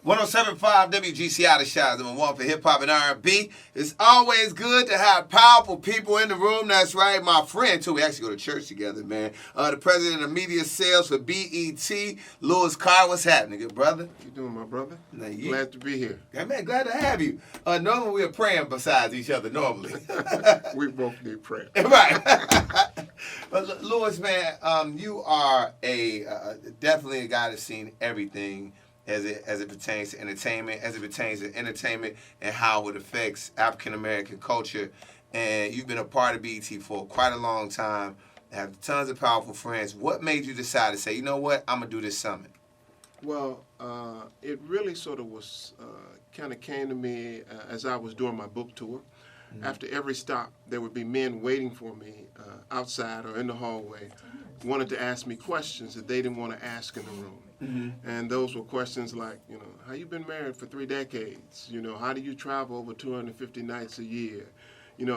107.5 WGCI, the Shires number one for hip hop and R&B. It's always good to have powerful people in the room. That's right, my friend too. We actually go to church together, man. The president of media sales for BET, Louis Carr. What's happening, good brother? How you doing, my brother? Now, Glad to be here. Yeah, man, glad to have you. Normally we're praying besides each other. Normally, we both need prayer. Right. But Louis, man, you are definitely a guy that's seen everything as it pertains to entertainment, and how it affects African American culture. And you've been a part of BET for quite a long time. Have tons of powerful friends. What made you decide to say, you know what, I'm gonna do this summit? Well, it really sort of was kind of came to me as I was doing my book tour. Mm-hmm. After every stop, there would be men waiting for me outside or in the hallway, wanted to ask me questions that they didn't want to ask in the room. Mm-hmm. And those were questions like, how you been married for 3 decades? How do you travel over 250 nights a year?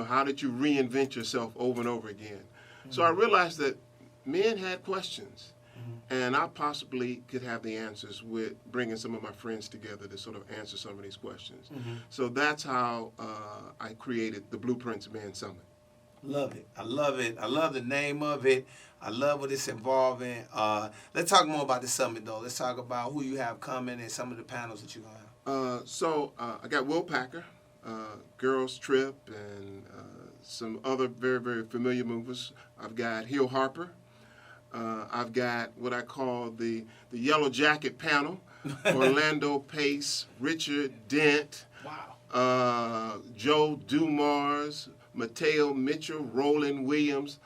How did you reinvent yourself over and over again? Mm-hmm. So I realized that men had questions. And I possibly could have the answers with bringing some of my friends together to sort of answer some of these questions. Mm-hmm. So that's how I created the Blueprints Men Summit. Love it. I love it. I love the name of it. I love what it's involving. Let's talk more about the summit, though. Let's talk about who you have coming and some of the panels that you're going to have. So I got Will Packer, Girls Trip, and some other very, very familiar movers. I've got Hill Harper. I've got what I call the Yellow Jacket panel, Orlando Pace, Richard Dent, Joe Dumars, Mateo Mitchell, Roland Williams.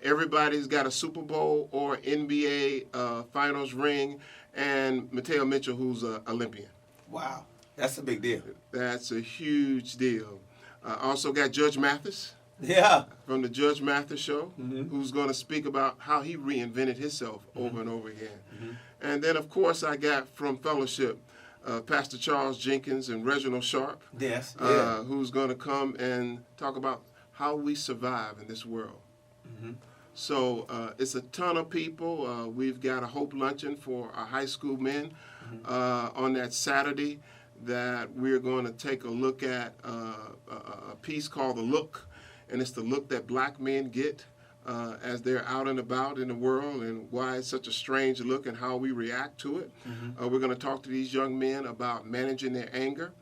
Everybody's got a Super Bowl or NBA Finals ring, and Mateo Mitchell, who's an Olympian. Wow, that's a big deal. That's a huge deal. Also got Judge Mathis. Yeah. From the Judge Mathis Show, mm-hmm. who's going to speak about how he reinvented himself mm-hmm. over and over again. Mm-hmm. And then, of course, I got from Fellowship, Pastor Charles Jenkins and Reginald Sharp, yes, who's going to come and talk about how we survive in this world. Mm-hmm. So it's a ton of people. We've got a Hope Luncheon for our high school men mm-hmm. On that Saturday that we're going to take a look at a piece called The Look. And it's the look that black men get as they're out and about in the world and why it's such a strange look and how we react to it. Mm-hmm. We're going to talk to these young men about managing their anger.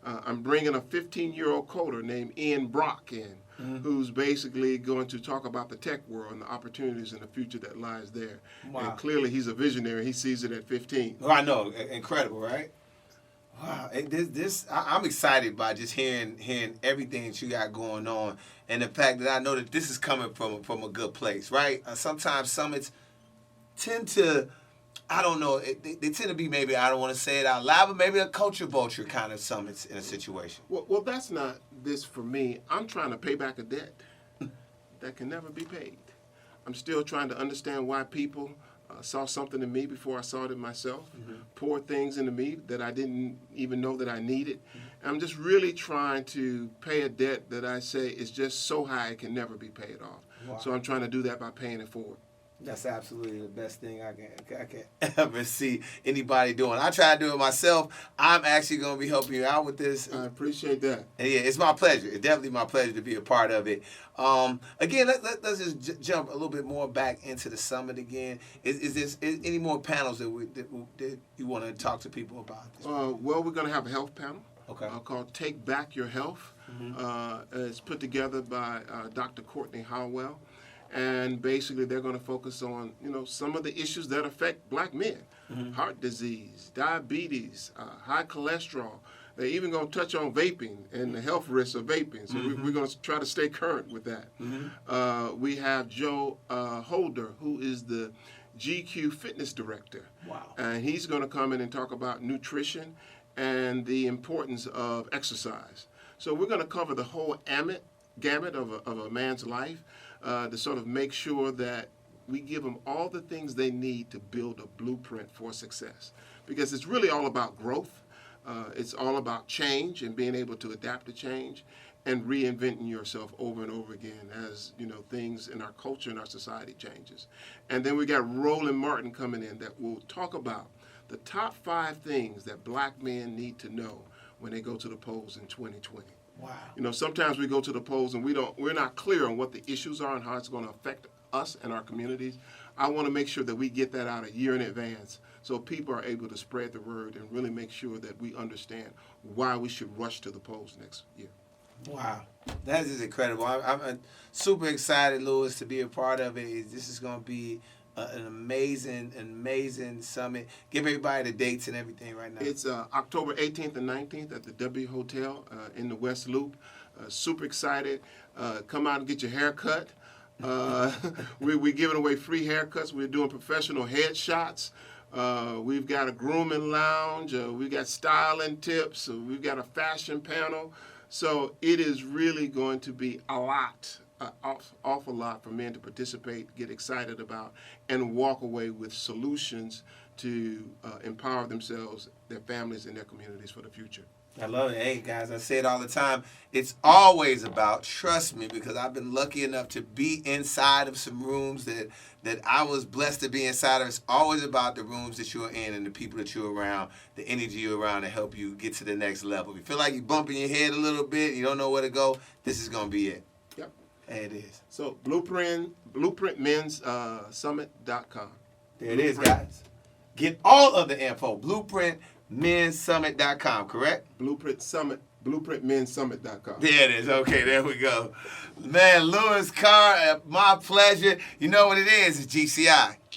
I'm bringing a 15-year-old coder named Ian Brock in, mm-hmm. who's basically going to talk about the tech world and the opportunities and the future that lies there. Wow. And clearly he's a visionary. He sees it at 15. Oh, I know. Incredible, right? Wow, I'm excited by just hearing everything that you got going on, and the fact that I know that this is coming from a good place, right? Sometimes summits tend to, I don't know, they tend to be maybe, I don't want to say it out loud, but maybe a culture vulture kind of summits in a situation. Well, that's not this for me. I'm trying to pay back a debt that can never be paid. I'm still trying to understand why people saw something in me before I saw it in myself, mm-hmm. poured things into me that I didn't even know that I needed. Mm-hmm. I'm just really trying to pay a debt that I say is just so high it can never be paid off. Wow. So I'm trying to do that by paying it forward. That's absolutely the best thing I can ever see anybody doing. I try to do it myself. I'm actually going to be helping you out with this. I appreciate that. And yeah, it's my pleasure. It's definitely my pleasure to be a part of it. Again, let's just jump a little bit more back into the summit again. Is there any more panels that you want to talk to people about? Well, we're going to have a health panel. Okay. Called Take Back Your Health. Mm-hmm. It's put together by Dr. Courtney Howell. And basically, they're going to focus on, some of the issues that affect black men. Mm-hmm. Heart disease, diabetes, high cholesterol. They're even going to touch on vaping and the health risks of vaping. So mm-hmm. we're going to try to stay current with that. Mm-hmm. We have Joe Holder, who is the GQ fitness director. Wow. And he's going to come in and talk about nutrition and the importance of exercise. So we're going to cover the whole gamut of a man's life. To sort of make sure that we give them all the things they need to build a blueprint for success. Because it's really all about growth. It's all about change and being able to adapt to change and reinventing yourself over and over again as, things in our culture and our society changes. And then we got Roland Martin coming in that will talk about the top 5 things that black men need to know when they go to the polls in 2020. Wow. You know, sometimes we go to the polls and we're not clear on what the issues are and how it's going to affect us and our communities. I want to make sure that we get that out a year in advance so people are able to spread the word and really make sure that we understand why we should rush to the polls next year. Wow, that is incredible. I'm super excited, Louis, to be a part of it. This is going to be an amazing summit. Give everybody the dates and everything right now. It's October 18th and 19th at the W Hotel in the West Loop. Super excited. Come out and get your hair cut. We're giving away free haircuts. We're doing professional headshots. We've got a grooming lounge. We've got styling tips. We've got a fashion panel. So it is really going to be a lot, awful lot for men to participate, get excited about, and walk away with solutions to empower themselves, their families, and their communities for the future. I love it. Hey, guys, I say it all the time. It's always about, trust me, because I've been lucky enough to be inside of some rooms that I was blessed to be inside of. It's always about the rooms that you're in and the people that you're around, the energy you're around to help you get to the next level. If you feel like you're bumping your head a little bit, you don't know where to go, this is going to be it. Yep. Hey, it is. So BlueprintMen'sSummit.com. There it is, guys. Get all of the info. BlueprintMen'sSummit.com, correct? BlueprintMen'sSummit.com. There it is. Okay, there we go. Man, Louis Carr, my pleasure. You know what it is. It's GCI.